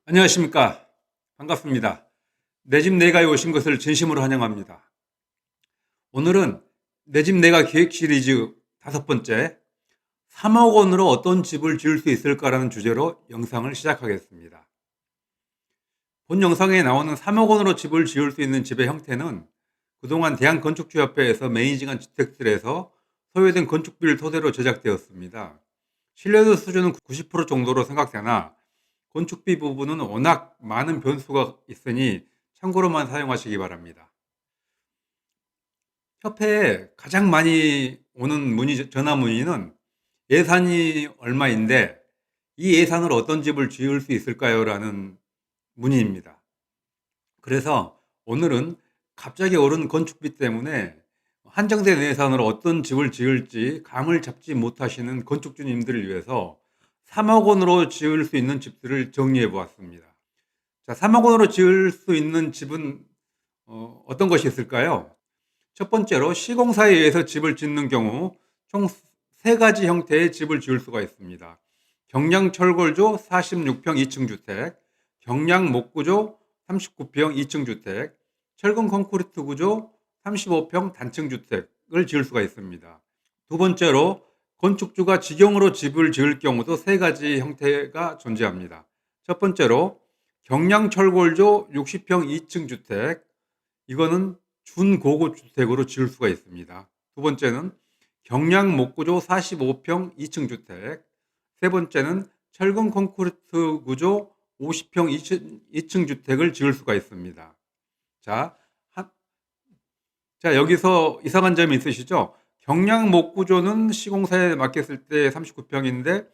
안녕하십니까. 반갑습니다. 내 집 내가에 오신 것을 진심으로 환영합니다. 오늘은 내 집 내가 기획 시리즈 다섯 번째 3억 원으로 어떤 집을 지을 수 있을까라는 주제로 영상을 시작하겠습니다. 본 영상에 나오는 3억 원으로 집을 지을 수 있는 집의 형태는 그동안 대한건축주협회에서 매니징한 주택들에서 소요된 건축비를 토대로 제작되었습니다. 신뢰도 수준은 90% 정도로 생각되나 건축비 부분은 워낙 많은 변수가 있으니 참고로만 사용하시기 바랍니다. 협회에 가장 많이 오는 전화 문의는 예산이 얼마인데 이 예산으로 어떤 집을 지을 수 있을까요? 라는 문의입니다. 그래서 오늘은 갑자기 오른 건축비 때문에 한정된 예산으로 어떤 집을 지을지 감을 잡지 못하시는 건축주님들을 위해서 3억 원으로 지을 수 있는 집들을 정리해 보았습니다. 자, 3억 원으로 지을 수 있는 집은 어떤 것이 있을까요? 첫 번째로 시공사에 의해서 집을 짓는 경우 총 세 가지 형태의 집을 지을 수가 있습니다. 경량철골조 46평 2층 주택, 경량목구조 39평 2층 주택, 철근 콘크리트 구조 35평 단층 주택을 지을 수가 있습니다. 두 번째로 건축주가 직영으로 집을 지을 경우도 세 가지 형태가 존재합니다. 첫 번째로 경량철골조 60평 2층 주택, 이거는 준고급 주택으로 지을 수가 있습니다. 두 번째는 경량 목구조 45평 2층 주택, 세 번째는 철근 콘크리트 구조 50평 2층 주택을 지을 수가 있습니다. 자, 여기서 이상한 점이 있으시죠? 경량 목구조는 시공사에 맡겼을 때 39평인데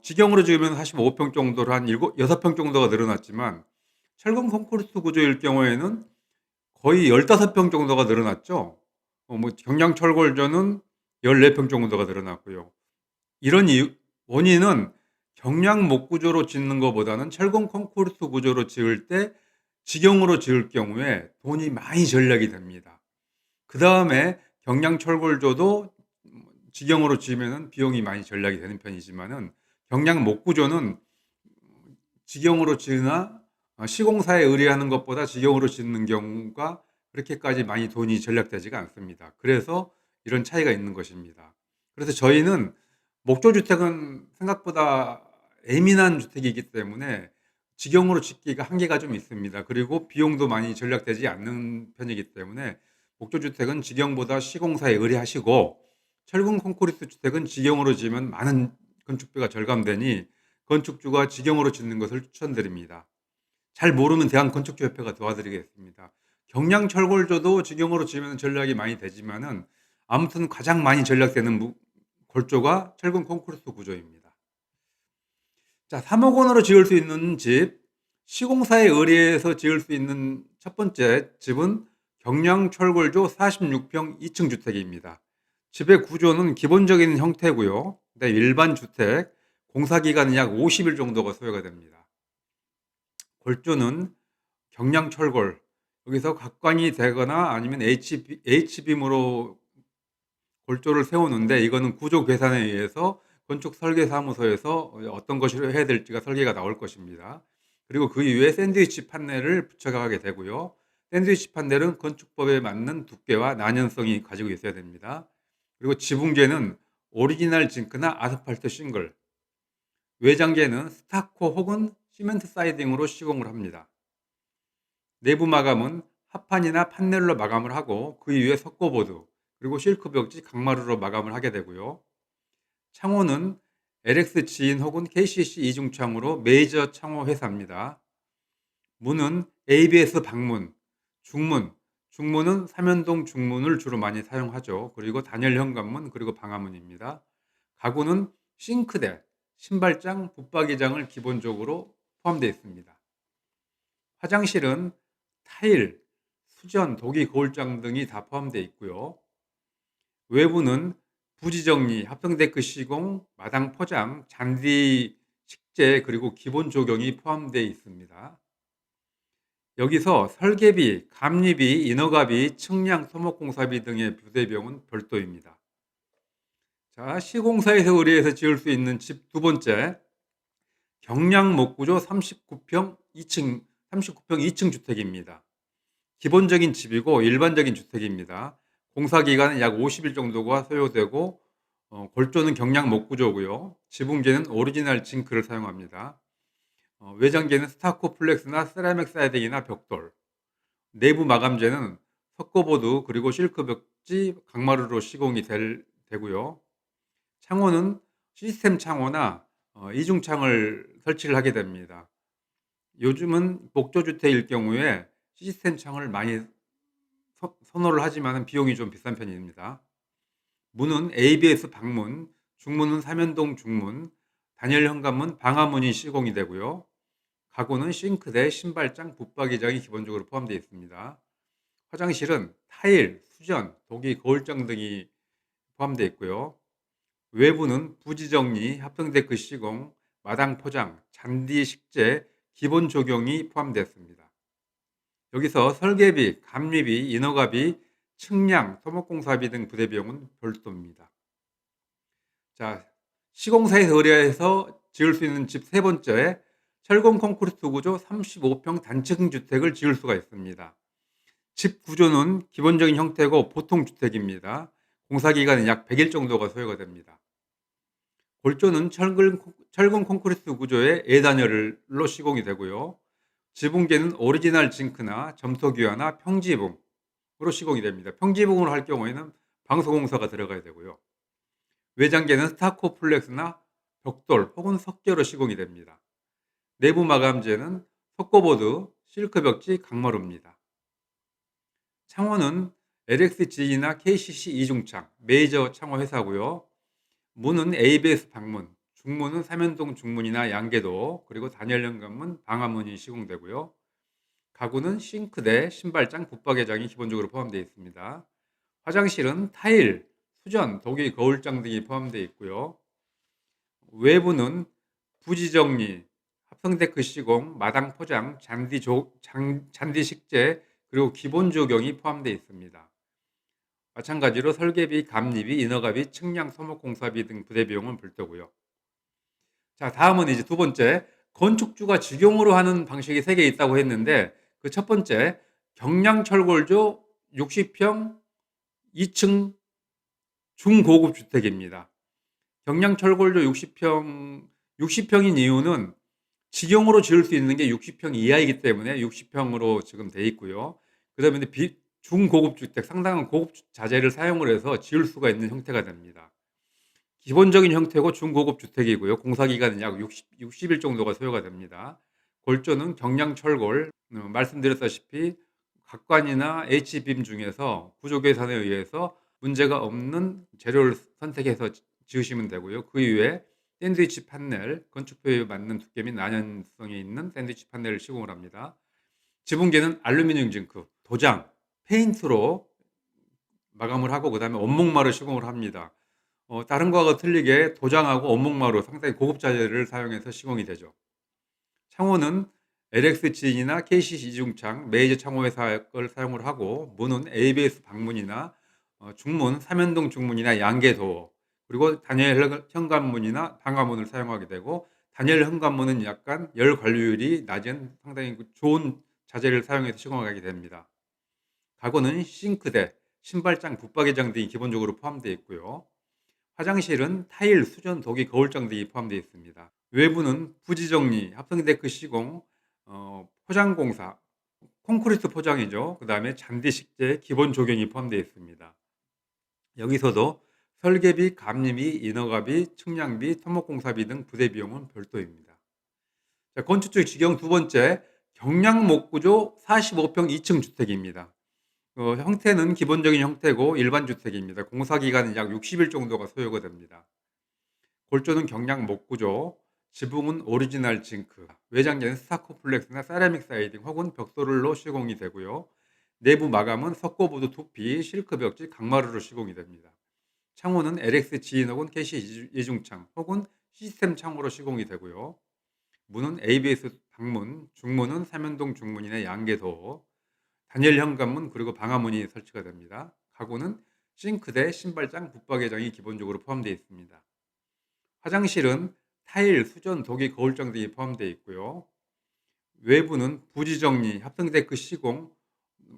직영으로 지으면 45평 정도로 한 6평 정도가 늘어났지만 철근 콘크리트 구조일 경우에는 거의 15평 정도가 늘어났죠. 경량철골조는 14평 정도가 늘어났고요. 이런 원인은 경량 목구조로 짓는 것보다는 철근 콘크리트 구조로 지을 때 직영으로 지을 경우에 돈이 많이 절약이 됩니다. 그 다음에 경량철골조도 직영으로 지으면 비용이 많이 절약이 되는 편이지만은 경량 목구조는 직영으로 지으나 시공사에 의뢰하는 것보다 직영으로 짓는 경우가 그렇게까지 많이 돈이 절약되지가 않습니다. 그래서 이런 차이가 있는 것입니다. 그래서 저희는 목조주택은 생각보다 예민한 주택이기 때문에 직영으로 짓기가 한계가 좀 있습니다. 그리고 비용도 많이 절약되지 않는 편이기 때문에 목조주택은 직영보다 시공사에 의뢰하시고 철근 콘크리트 주택은 직영으로 지으면 많은 건축비가 절감되니 건축주가 직영으로 짓는 것을 추천드립니다. 잘 모르면 대한건축주협회가 도와드리겠습니다. 경량철골조도 직영으로 지으면 전략이 많이 되지만은 아무튼 가장 많이 전략되는 골조가 철근 콘크리트 구조입니다. 자, 3억 원으로 지을 수 있는 집, 시공사에 의뢰해서 지을 수 있는 첫 번째 집은 경량철골조 46평 2층 주택입니다. 집의 구조는 기본적인 형태고요. 일반 주택, 공사기간은 약 50일 정도가 소요가 됩니다. 골조는 경량철골, 여기서 각광이 되거나 아니면 H빔으로 골조를 세우는데 이거는 구조 계산에 의해서 건축 설계 사무소에서 어떤 것을 해야 될지가 설계가 나올 것입니다. 그리고 그 이후에 샌드위치 판넬을 붙여가게 되고요. 샌드위치 판넬은 건축법에 맞는 두께와 난연성이 가지고 있어야 됩니다. 그리고 지붕재는 오리지널 징크나 아스팔트 싱글, 외장재는 스타코 혹은 시멘트 사이딩으로 시공을 합니다. 내부 마감은 합판이나 판넬로 마감을 하고 그 이후에 석고보드 그리고 실크 벽지 강마루로 마감을 하게 되고요. 창호는 LX 지인 혹은 KCC 이중창으로 메이저 창호 회사입니다. 문은 ABS 방문, 중문은 삼연동 중문을 주로 많이 사용하죠. 그리고 단열 현관문 그리고 방화문입니다. 가구는 싱크대, 신발장, 붙박이장을 기본적으로 포함되어 있습니다. 화장실은 타일, 수전, 도기, 거울장 등이 다 포함되어 있고요. 외부는 부지 정리, 합성 데크 시공, 마당 포장, 잔디 식재 그리고 기본 조경이 포함되어 있습니다. 여기서 설계비, 감리비, 인허가비, 측량, 토목공사비 등의 부대비용은 별도입니다. 자, 시공사에서 의뢰해서 지을 수 있는 집 두 번째, 경량 목구조 39평 2층 주택입니다. 기본적인 집이고 일반적인 주택입니다. 공사 기간은 약 50일 정도가 소요되고 골조는 경량 목구조고요. 지붕재는 오리지널 징크를 사용합니다. 외장재는 스타코 플렉스나 세라믹 사이딩이나 벽돌, 내부 마감재는 석고보드 그리고 실크 벽지 강마루로 시공이 되고요. 창호는 시스템 창호나 이중창을 설치를 하게 됩니다. 요즘은 목조주택일 경우에 시스템 창을 많이 선호를 하지만 비용이 좀 비싼 편입니다. 문은 ABS 방문, 중문은 삼연동 중문, 단열 현관문, 방화문이 시공이 되고요. 가구는 싱크대, 신발장, 붙박이장이 기본적으로 포함되어 있습니다. 화장실은 타일, 수전, 도기, 거울장 등이 포함되어 있고요. 외부는 부지 정리, 합성데크 시공, 마당 포장, 잔디 식재, 기본 조경이 포함되었습니다. 여기서 설계비, 감리비, 인허가비, 측량, 토목공사비 등 부대비용은 별도입니다. 자, 시공사에서 의뢰해서 지을 수 있는 집 세 번째, 철공 콘크리트 구조 35평 단층 주택을 지을 수가 있습니다. 집 구조는 기본적인 형태고 보통 주택입니다. 공사 기간은 약 100일 정도가 소요가 됩니다. 골조는 철근 콘크리트 구조의 A단열로 시공이 되고요. 지붕재는 오리지널 징크나 점토규화나 평지붕으로 시공이 됩니다. 평지붕으로 할 경우에는 방수공사가 들어가야 되고요. 외장재는 스타코 플렉스나 벽돌 혹은 석재로 시공이 됩니다. 내부 마감재는 석고보드, 실크 벽지, 강마루입니다. 창호는 LXGE나 KCC 이중창, 메이저 창호 회사고요. 문은 ABS 방문, 중문은 삼연동 중문이나 양계도, 그리고 단열 현관문, 방화문이 시공되고요. 가구는 싱크대, 신발장, 붙박이장이 기본적으로 포함되어 있습니다. 화장실은 타일, 수전, 도기, 거울장 등이 포함되어 있고요. 외부는 부지 정리, 합성데크 시공, 마당 포장, 잔디 식재, 그리고 기본 조경이 포함되어 있습니다. 마찬가지로 설계비, 감리비, 인허가비, 측량, 소목공사비 등 부대 비용은 별도고요. 자, 다음은 이제 두 번째, 건축주가 직용으로 하는 방식이 세 개 있다고 했는데 그 첫 번째, 경량철골조 60평 2층 중고급 주택입니다. 경량철골조 60평인 이유는 직용으로 지을 수 있는 게 60평 이하이기 때문에 60평으로 지금 돼 있고요. 그다음에 중고급 주택, 상당한 고급 자재를 사용을 해서 지을 수가 있는 형태가 됩니다. 기본적인 형태고 중고급 주택이고요. 공사 기간은 약 60일 정도가 소요가 됩니다. 골조는 경량철골, 말씀드렸다시피 각관이나 H빔 중에서 구조 계산에 의해서 문제가 없는 재료를 선택해서 지으시면 되고요. 그 이외에 샌드위치 판넬, 건축표에 맞는 두께 및 난연성이 있는 샌드위치 판넬을 시공을 합니다. 지붕재는 알루미늄 징크, 도장, 페인트로 마감을 하고 그다음에 원목마루 시공을 합니다. 다른 거하고 틀리게 도장하고 원목마루 상당히 고급 자재를 사용해서 시공이 되죠. 창호는 LXG나 KCC 이중창, 메이저 창호 회사 걸 사용을 하고 문은 ABS 방문이나 중문, 삼연동 중문이나 양계도어, 그리고 단열 현관문이나 방화문을 사용하게 되고 단열 현관문은 약간 열 관리율이 낮은 상당히 좋은 자재를 사용해서 시공하게 됩니다. 가구는 싱크대, 신발장, 붙박이장 등이 기본적으로 포함되어 있고요. 화장실은 타일, 수전, 도기, 거울장 등이 포함되어 있습니다. 외부는 부지 정리, 합성데크 시공, 포장공사, 콘크리트 포장이죠. 그 다음에 잔디 식재, 기본 조경이 포함되어 있습니다. 여기서도 설계비, 감리비, 인허가비, 측량비, 토목공사비 등 부대 비용은 별도입니다. 자, 건축적 지경 두 번째, 경량 목구조 45평 2층 주택입니다. 형태는 기본적인 형태고 일반 주택입니다. 공사 기간은 약 60일 정도가 소요가 됩니다. 골조는 경량 목구조, 지붕은 오리지널 징크, 외장재는 스타코플렉스나 세라믹 사이딩 혹은 벽돌로 시공이 되고요. 내부 마감은 석고보드 두피, 실크 벽지, 강마루로 시공이 됩니다. 창호는 LXG 혹은 캐시 이중창 혹은 시스템 창호로 시공이 되고요. 문은 ABS 방문, 중문은 삼연동 중문이나 양계도, 단열 현관문 그리고 방화문이 설치가 됩니다. 가구는 싱크대, 신발장, 붙박이장이 기본적으로 포함되어 있습니다. 화장실은 타일, 수전, 도기, 거울장 등이 포함되어 있고요. 외부는 부지 정리, 합성 데크 시공,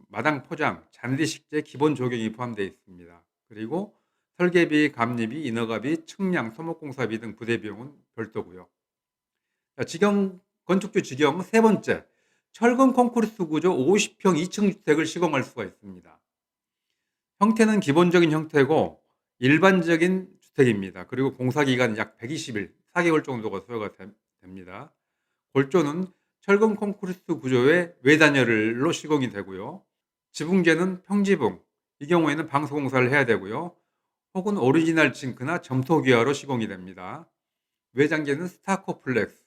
마당 포장, 잔디 식재 기본 조경이 포함되어 있습니다. 그리고 설계비, 감리비, 인허가비, 측량, 토목공사비 등 부대 비용은 별도고요. 자, 건축주 지경 세 번째, 철근 콘크리트 구조 50평 2층 주택을 시공할 수가 있습니다. 형태는 기본적인 형태고 일반적인 주택입니다. 그리고 공사 기간은 약 120일, 4개월 정도가 소요가 됩니다. 골조는 철근 콘크리트 구조의 외단열로 시공이 되고요. 지붕재는 평지붕, 이 경우에는 방수공사를 해야 되고요. 혹은 오리지널 징크나 점토기화로 시공이 됩니다. 외장재는 스타코플렉스,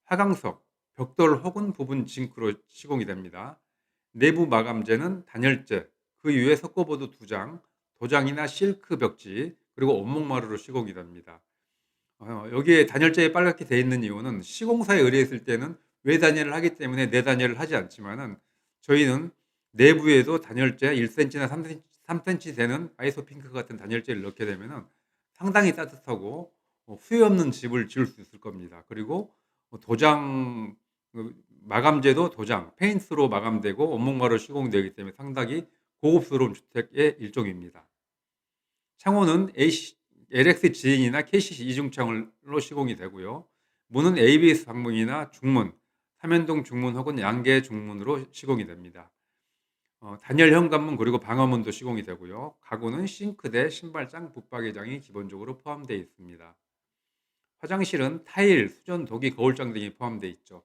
화강석, 벽돌 혹은 부분 징크로 시공이 됩니다. 내부 마감재는 단열재, 그 위에 석고보드 2장, 도장이나 실크 벽지, 그리고 온목마루로 시공이 됩니다. 여기에 단열재에 빨갛게 되어 있는 이유는 시공사에 의뢰했을 때는 외단열을 하기 때문에 내단열을 하지 않지만은 저희는 내부에도 단열재 1cm나 3cm 되는 아이소핑크 같은 단열재를 넣게 되면은 상당히 따뜻하고 후회 없는 집을 지을 수 있을 겁니다. 그리고 도장 마감재도 도장, 페인트로 마감되고 원목마루 시공되기 때문에 상당히 고급스러운 주택의 일종입니다. 창호는 LX 지인이나 KCC 이중창으로 시공이 되고요. 문은 ABS 방문이나 중문, 삼연동 중문 혹은 양계 중문으로 시공이 됩니다. 단열 현관문 그리고 방화문도 시공이 되고요. 가구는 싱크대, 신발장, 붙박이장이 기본적으로 포함되어 있습니다. 화장실은 타일, 수전, 도기, 거울장 등이 포함되어 있죠.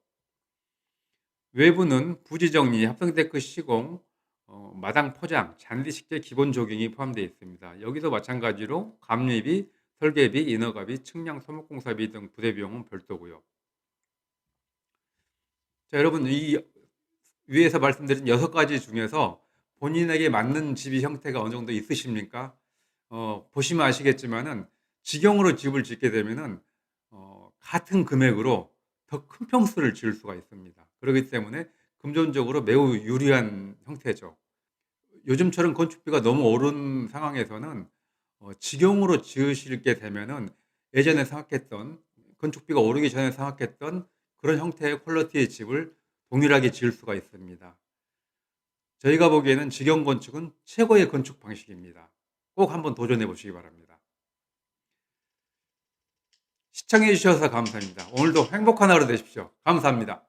외부는 부지 정리, 합성 데크 시공, 마당 포장, 잔디 식재 기본 조경이 포함되어 있습니다. 여기도 마찬가지로 감리비, 설계비, 인허가비, 측량, 토목공사비 등 부대 비용은 별도고요. 자, 여러분 이 위에서 말씀드린 6가지 중에서 본인에게 맞는 집이 형태가 어느 정도 있으십니까? 보시면 아시겠지만은 직영으로 집을 짓게 되면은 같은 금액으로 더 큰 평수를 지을 수가 있습니다. 그렇기 때문에 금전적으로 매우 유리한 형태죠. 요즘처럼 건축비가 너무 오른 상황에서는 직영으로 지으시게 되면은 예전에 생각했던 건축비가 오르기 전에 생각했던 그런 형태의 퀄리티의 집을 동일하게 지을 수가 있습니다. 저희가 보기에는 직영 건축은 최고의 건축 방식입니다. 꼭 한번 도전해 보시기 바랍니다. 시청해 주셔서 감사합니다. 오늘도 행복한 하루 되십시오. 감사합니다.